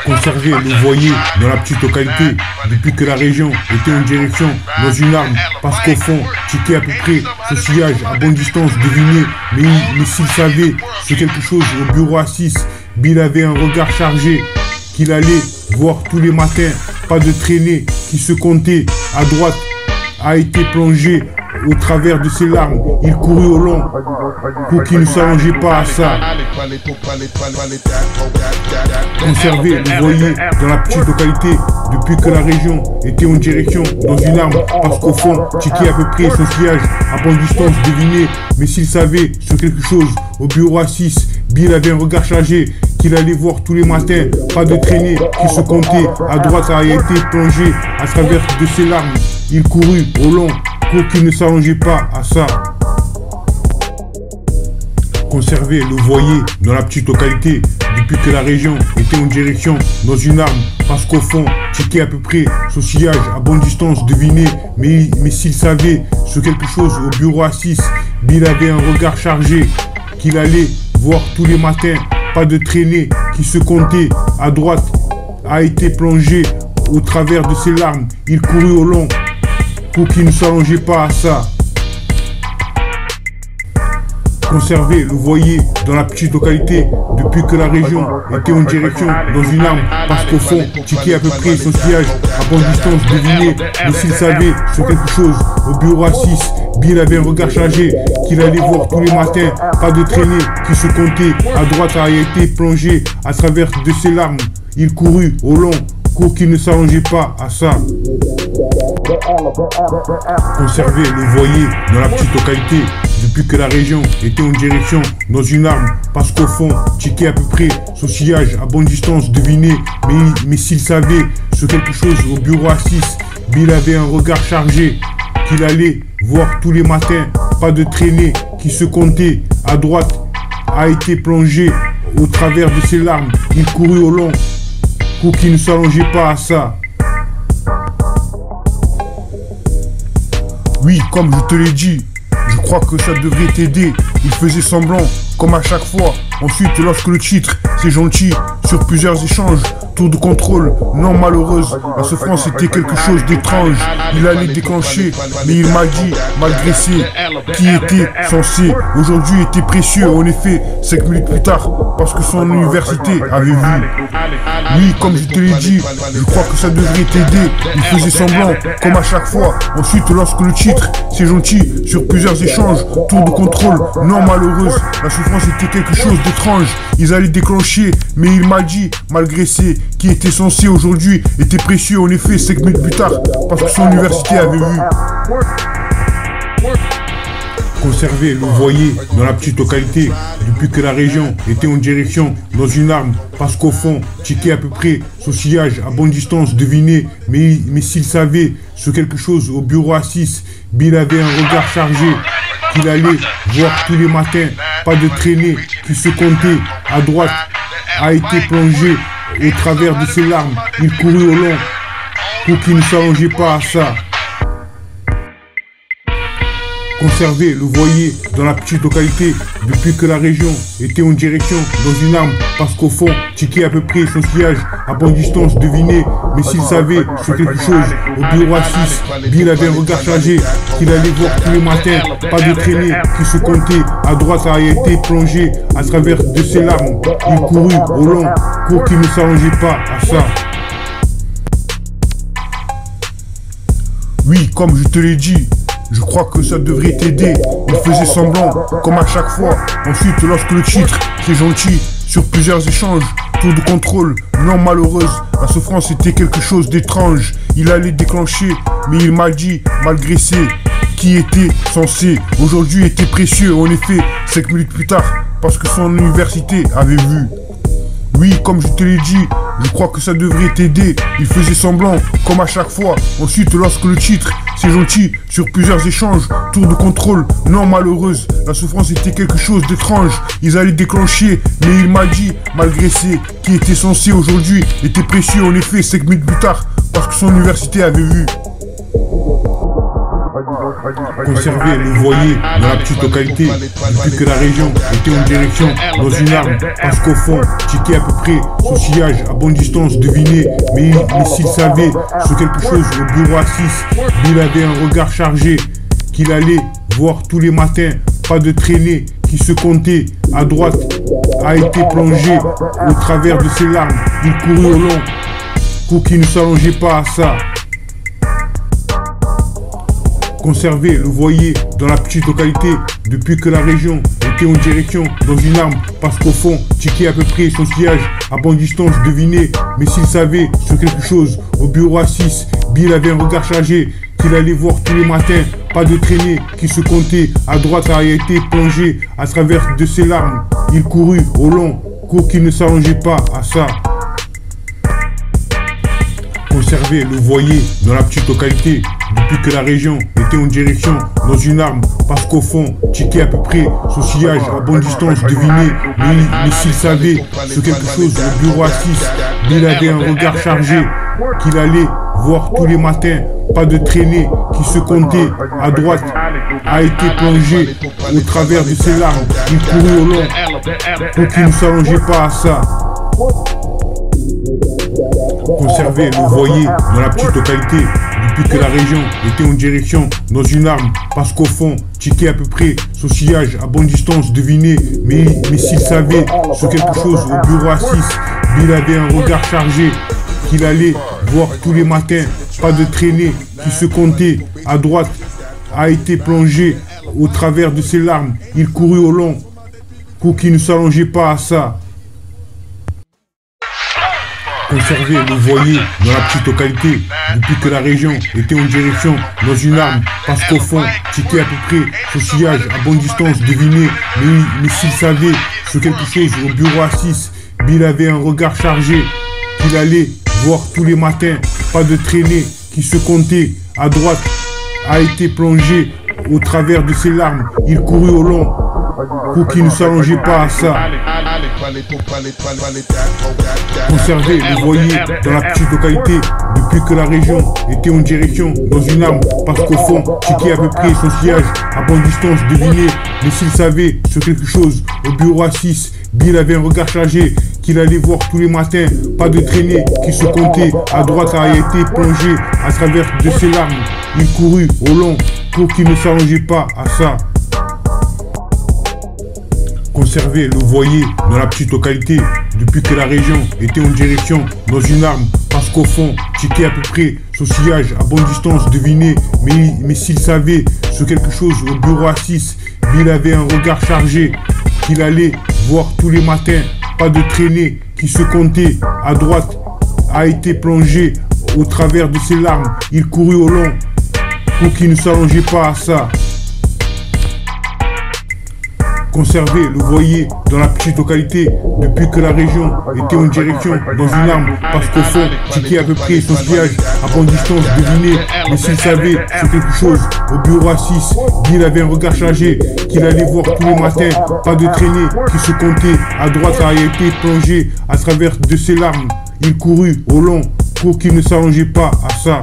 Conserver le voyer dans la petite localité depuis que la région était en direction dans une arme. Parce qu'au fond, checker à peu près ce sillage à bonne distance, deviner. Mais s'il savait c'est quelque chose au bureau à 6, Bill avait un regard chargé qu'il allait voir tous les matins. Pas de traînée qui se comptait à droite a été plongé au travers de ses larmes. Il courut au long pour qu'il ne s'arrangeait pas à ça. Conserver le voyer dans la petite localité depuis que la région était en direction dans une arme. Parce qu'au fond, checker à peu près son sillage à bonne distance, deviner. Mais s'il savait sur quelque chose au bureau à 6, Bill avait un regard chargé qu'il allait voir tous les matins. Pas de traînée qui se comptait à droite a été plongé à travers de ses larmes. Il courut au long pour qu'il ne s'arrangeait pas à ça. Conserver le voyer dans la petite localité depuis que la région était en direction dans une arme. Parce qu'au fond, checker à peu près son sillage à bonne distance, deviner. Mais s'il savait sur quelque chose au bureau à 6, Bill avait un regard chargé qu'il allait voir tous les matins. Pas de traînée qui se comptait à droite a été plongé au travers de ses larmes. Il courut au long pour qu'il ne s'arrangeait pas à ça. Conserver le voyer dans la petite localité depuis que la région était en direction dans une arme. Parce qu'au fond, checker à peu près son sillage à bonne distance, deviner. Mais s'il savait sur quelque chose au bureau à 6, Bill avait un regard chargé qu'il allait voir tous les matins. Pas de traînée qui se comptait à droite a été plongé à travers de ses larmes. Il courut au long pour qu'il ne s'arrangeait pas à ça. Conserver le voyer dans la petite localité depuis que la région était en direction dans une arme. Parce qu'au fond, checker à peu près son sillage à bonne distance, deviner. Mais s'il savait sur quelque chose au bureau à 6, Bill avait un regard chargé qu'il allait voir tous les matins. Pas de traînée qui se comptait à droite a été plongé au travers de ses larmes. Il courut au long pour qu'il ne s'arrangeait pas à ça. Oui, comme je te l'ai dit, je crois que ça devrait t'aider. Il faisait semblant, comme à chaque fois. Ensuite, lorsque le titre, c'est gentil, sur plusieurs échanges, tour de contrôle, non malheureuse, la souffrance était quelque chose d'étrange. Il allait déclencher, mais il m'a dit, malgré qui était censé, aujourd'hui était précieux. En effet, 5 minutes plus tard, parce que son université avait vu. Oui, comme je te l'ai dit, je crois que ça devrait t'aider. Il faisait semblant, comme à chaque fois. Ensuite, lorsque le titre, c'est gentil, sur plusieurs échanges, tour de contrôle, non malheureuse, la souffrance était quelque chose d'étrange. Ils allaient déclencher, mais il m'a dit, malgré qui était censé aujourd'hui, était précieux. En effet, 5 minutes plus tard, parce que son université avait vu. Conserver le voyer dans la petite localité depuis que la région était en direction dans une arme. Parce qu'au fond, checker à peu près son sillage à bonne distance, deviner. Mais s'il savait sur quelque chose au bureau à 6, Bill avait un regard chargé qu'il allait voir tous les matins. Pas de traînée qui se comptait à droite a été plongé au travers de ses larmes. Il courut au long pour qu'il ne s'arrangeait pas à ça. Conserver le voyer dans la petite localité depuis que la région était en direction dans une arme. Parce qu'au fond, checker à peu près son sillage à bonne distance, deviner. Mais s'il savait sur quelque chose au bureau à 6, Bill avait un regard chargé qu'il allait voir tous les matins. Pas de traînée qui se comptait à droite a été plongé à travers de ses larmes. Il courut au long pour qu'il ne s'arrangeait pas à ça. Oui, comme je te l'ai dit, je crois que ça devrait t'aider. Il faisait semblant, comme à chaque fois. Ensuite, lorsque le titre, c'est gentil, sur plusieurs échanges, tour de contrôle, non malheureuse, la souffrance était quelque chose d'étrange. Il allait déclencher, mais il m'a dit, malgré qui était censé, aujourd'hui était précieux. En effet, 5 minutes plus tard, parce que son université avait vu. Oui, comme je te l'ai dit, je crois que ça devrait t'aider. Il faisait semblant, comme à chaque fois. Ensuite, lorsque le titre, c'est gentil, sur plusieurs échanges, tour de contrôle, non malheureuse, la souffrance était quelque chose d'étrange. Ils allaient déclencher, mais il m'a dit, malgré qui était censé aujourd'hui, était précieux. En effet, 5 minutes plus tard, parce que son université avait vu. Conserver le voyer dans la petite localité depuis que la région était en direction dans une arme. Parce qu'au fond, checker à peu près son sillage à bonne distance, deviner. Mais s'il savait sur quelque chose au bureau à 6, il avait un regard chargé qu'il allait voir tous les matins. Pas de traînée qui se comptait à droite a été plongé au travers de ses larmes. Il courut au long, cours qui ne s'allongeait pas à ça. Conserver le voyer dans la petite localité depuis que la région était en direction dans une arme. Parce qu'au fond, checker à peu près son sillage à bonne distance, deviner. Mais s'il savait sur quelque chose au bureau à 6, Bill avait un regard chargé qu'il allait voir tous les matins. Pas de traînée qui se comptait à droite a été plongé à travers de ses larmes. Il courut au long, cours qui ne s'allongeait pas à ça. Conserver le voyer dans la petite localité depuis que la région était en direction dans une arme. Parce qu'au fond, checker à peu près son sillage à bonne distance, deviner. Mais s'il savait sur quelque chose au bureau à 6, il avait un regard chargé qu'il allait voir tous les matins. Pas de traînée qui se comptait à droite a été plongé au travers de ses larmes. Il courut au long pour qu'il ne s'allongeait pas à ça. Conserver le voyer dans la petite localité depuis que la région était en direction dans une arme. Parce qu'au fond, checker à peu près son sillage à bonne distance, deviner. Mais s'il savait sur quelque chose au bureau à 6, il avait un regard chargé qu'il allait voir tous les matins. Pas de traînée qui se comptait à droite a été plongé au travers de ses larmes. Il courut au long, cours qui ne s'allongeait pas à ça. Conserver le voyer dans la petite localité depuis que la région était en direction dans une arme. Parce qu'au fond, checker à peu près son sillage à bonne distance, deviner. Mais s'il savait sur quelque chose au bureau à 6, Bill avait un regard chargé qu'il allait voir tous les matins. Pas de traînée qui se comptait à droite a été plongé au travers de ses larmes. Il courut au long, cours qui ne s'allongeait pas à ça. Conserver le voyer dans la petite localité depuis que la région était en direction dans une arme. Parce qu'au fond, checker à peu près son sillage à bonne distance, deviner. Mais s'il savait sur quelque chose au bureau à 6, Bill avait un regard chargé qu'il allait voir tous les matins. Pas de traînée qui se comptait à droite a été plongé à travers de ses larmes. Il courut au long, cours qui ne s'allongeait pas à ça. Conserver le voyer dans la petite localité depuis que la région était en direction dans une arme. Parce qu'au fond, checker à peu près son sillage à bonne distance, deviner. Mais s'il savait sur quelque chose au bureau à 6, il avait un regard chargé qu'il allait voir tous les matins. Pas de traînée qui se comptait à droite a été plongé au travers de ses larmes. Il courut au long, cours qui ne s'allongeait pas à ça. Conserver le voyer dans la petite localité depuis que la région était en direction dans une arme. Parce qu'au fond, checker à peu près son sillage à bonne distance, deviner. Mais s'il savait sur quelque chose au bureau à 6, Bill avait un regard chargé qu'il allait voir tous les matins. Pas de traînée qui se comptait à droite a été plongé à travers de ses larmes. Il courut au long, cours qui ne s'allongeait pas à ça.